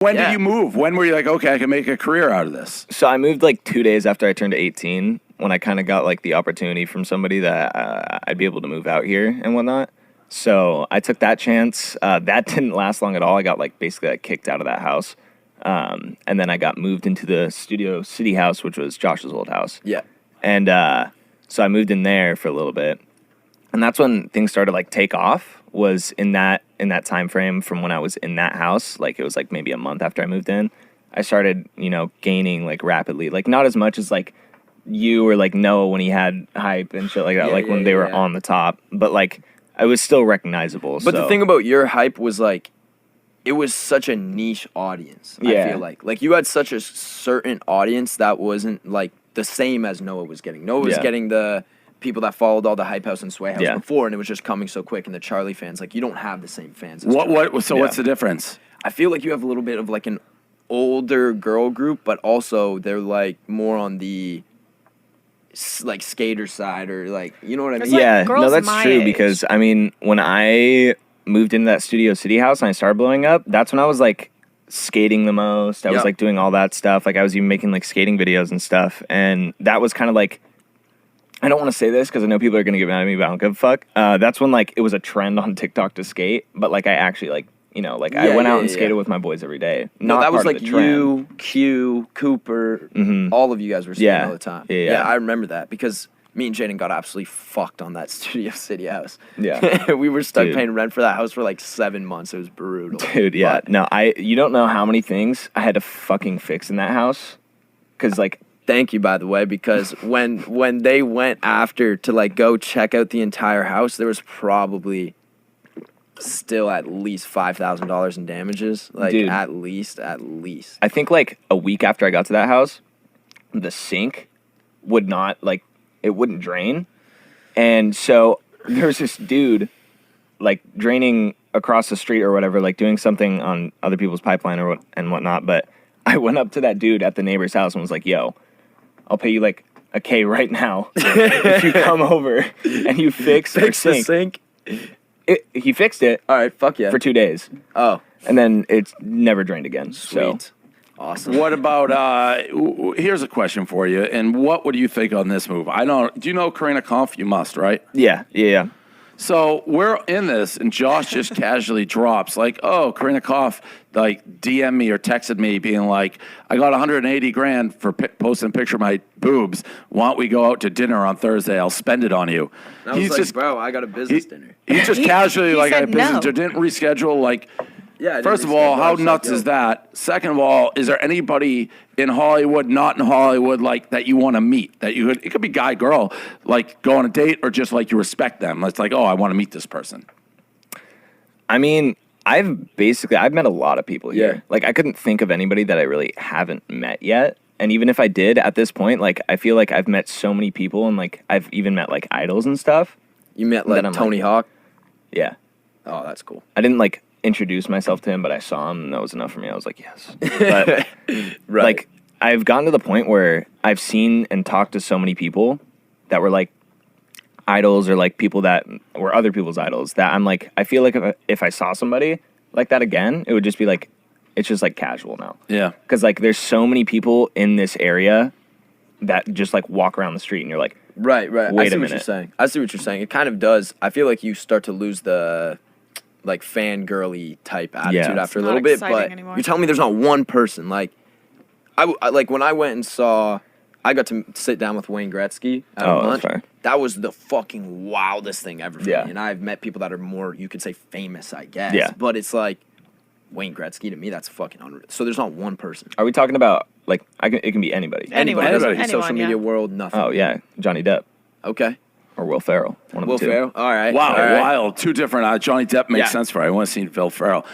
When did you move? When were you like, okay, I can make a career out of this? So I moved like 2 days after I turned 18, when I kind of got like the opportunity from somebody that I'd be able to move out here and whatnot. So I took that chance. That didn't last long at all. I got like basically like kicked out of that house. And then I got moved into the Studio City house, which was Josh's old house. Yeah. And so I moved in there for a little bit. And that's when things started like take off, was in that time frame from when I was in that house. Like it was like maybe a month after I moved in. I started, gaining like rapidly. Like not as much as like you or like Noah when he had hype and shit like that, when they were on the top. But like I was still recognizable. But the thing about your hype was like, it was such a niche audience. Yeah. I feel like you had such a certain audience that wasn't like the same as Noah was getting. Noah was getting the people that followed all the Hype House and Sway House before, and it was just coming so quick. And the Charlie fans, like, you don't have the same fans. As What's the difference? I feel like you have a little bit of like an older girl group, but also they're like more on the like skater side, or like, you know what I mean? Like, yeah, girls no, that's my true age. because I mean, when I moved into that Studio City house and I started blowing up, that's when I was like skating the most. I was like doing all that stuff. Like I was even making like skating videos and stuff, and that was kind of like, I don't want to say this because I know people are going to get mad at me, but I don't give a fuck. That's when, like, it was a trend on TikTok to skate, but, like, I actually, like, I went out and skated with my boys every day. No, that was, like, you, Q, Cooper, all of you guys were skating all the time. Yeah, I remember that because me and Jaden got absolutely fucked on that Studio City house. Yeah. We were stuck paying rent for that house for, like, 7 months. It was brutal. Dude, yeah. No, you don't know how many things I had to fucking fix in that house because, like... Thank you, by the way, because when they went after to like go check out the entire house, there was probably still at least $5,000 in damages. Like, dude, at least. I think like a week after I got to that house, the sink would not like it wouldn't drain, and so there was this dude like draining across the street or whatever, like doing something on other people's pipeline or and whatnot. But I went up to that dude at the neighbor's house and was like, "Yo, I'll pay you like a K right now if you come over and you fix the sink." He fixed it. All right, fuck yeah. For 2 days. Oh. And then it's never drained again. Sweet. So. Awesome. What about, here's a question for you, and what would you think on this move? Do you know Karina Kampf? You must, right? Yeah. So we're in this, and Josh just casually drops, like, oh, Karina Kampf, like, DM me or texted me being like, I got 180 grand for posting a picture of my boobs. Why don't we go out to dinner on Thursday? I'll spend it on you. And I was like, bro, I got a business dinner. He just casually, like, I had business no. dinner, didn't reschedule, like... Yeah. First of all, how nuts is that? Second of all, is there anybody in Hollywood, not in Hollywood, like that you want to meet? That you it could be guy, girl, like go on a date, or just like you respect them. It's like, oh, I want to meet this person. I mean, I've met a lot of people here. Yeah. Like I couldn't think of anybody that I really haven't met yet. And even if I did at this point, like I feel like I've met so many people, and like I've even met like idols and stuff. You met like Tony Hawk? Yeah. Oh, that's cool. I didn't like introduce myself to him, but I saw him and that was enough for me. I was like, yes. But right. Like I've gotten to the point where I've seen and talked to so many people that were like idols or like people that were other people's idols that I'm like, I feel like if I saw somebody like that again, it would just be like, it's just like casual now. Yeah. Because like there's so many people in this area that just like walk around the street and you're like, right. Wait I see a what minute. you're saying. I see what you're saying. It kind of does. I feel like you start to lose the like fangirly type attitude after a little bit, but anymore. you're telling me there's not one person like I like when I went and saw, I got to sit down with Wayne Gretzky at lunch. That was the fucking wildest thing ever for me. And I've met people that are more, you could say, famous, I guess. Yeah. But it's like Wayne Gretzky to me, that's fucking unreal. So there's not one person. Are we talking about like it can be anybody? Anybody. Anyone, Social media yeah. world, nothing. Oh yeah, Johnny Depp Okay. or Will Ferrell. One of Will the two. Ferrell. All right. Wow, All right. wild. Two different. Johnny Depp makes sense for it. I want to see Will Ferrell.